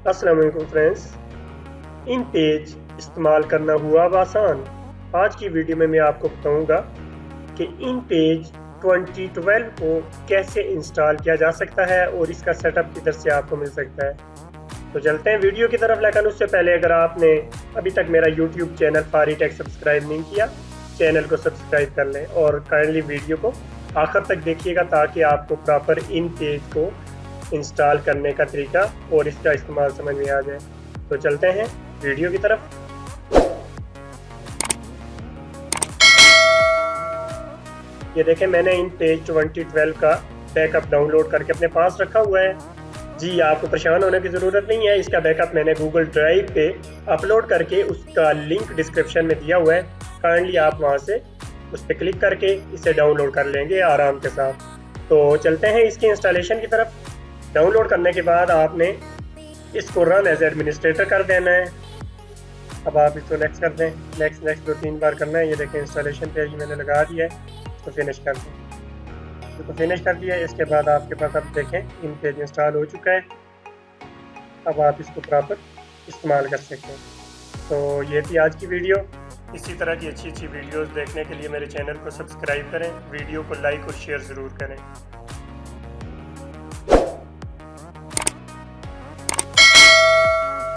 अस्सलाम वालेकुम फ्रेंड्स। इन पेज इस्तेमाल करना हुआ अब आसान। आज की वीडियो में मैं आपको बताऊंगा कि इन पेज 2012 को कैसे इंस्टॉल किया जा सकता है और इसका सेटअप किधर से आपको मिल सकता है। तो चलते हैं वीडियो की तरफ, लेकिन उससे पहले अगर आपने अभी तक मेरा यूट्यूब चैनल फारी टेक सब्सक्राइब नहीं किया, चैनल को सब्सक्राइब कर लें और काइंडली वीडियो को आखिर तक देखिएगा ताकि आपको प्रॉपर इन पेज को इंस्टॉल करने का तरीका और इसका इस्तेमाल समझ में आ जाए। तो चलते हैं वीडियो की तरफ। ये देखें, मैंने इन पेज 2012 का बैकअप डाउनलोड करके अपने पास रखा हुआ है। जी, आपको परेशान होने की ज़रूरत नहीं है। इसका बैकअप मैंने गूगल ड्राइव पे अपलोड करके उसका लिंक डिस्क्रिप्शन में दिया हुआ है। काइंडली आप वहाँ से उस पर क्लिक करके इसे डाउनलोड कर लेंगे आराम के साथ। तो चलते हैं इसकी इंस्टॉलेशन की तरफ। डाउनलोड करने के बाद आपने इसको रन एज एडमिनिस्ट्रेटर कर देना है। अब आप इसको नेक्स्ट कर दें, नेक्स्ट 2-3 बार करना है। ये देखें, इंस्टॉलेशन पेज मैंने लगा दिया है, तो फिनिश कर दें। तो फिनिश कर दिया है। इसके बाद आपके पास अब देखें इन पेज इंस्टॉल हो चुका है। अब आप इसको प्रॉपर इस्तेमाल कर सकते हैं। तो ये थी आज की वीडियो। इसी तरह की अच्छी वीडियोस देखने के लिए मेरे चैनल को सब्सक्राइब करें, वीडियो को लाइक और शेयर ज़रूर करें।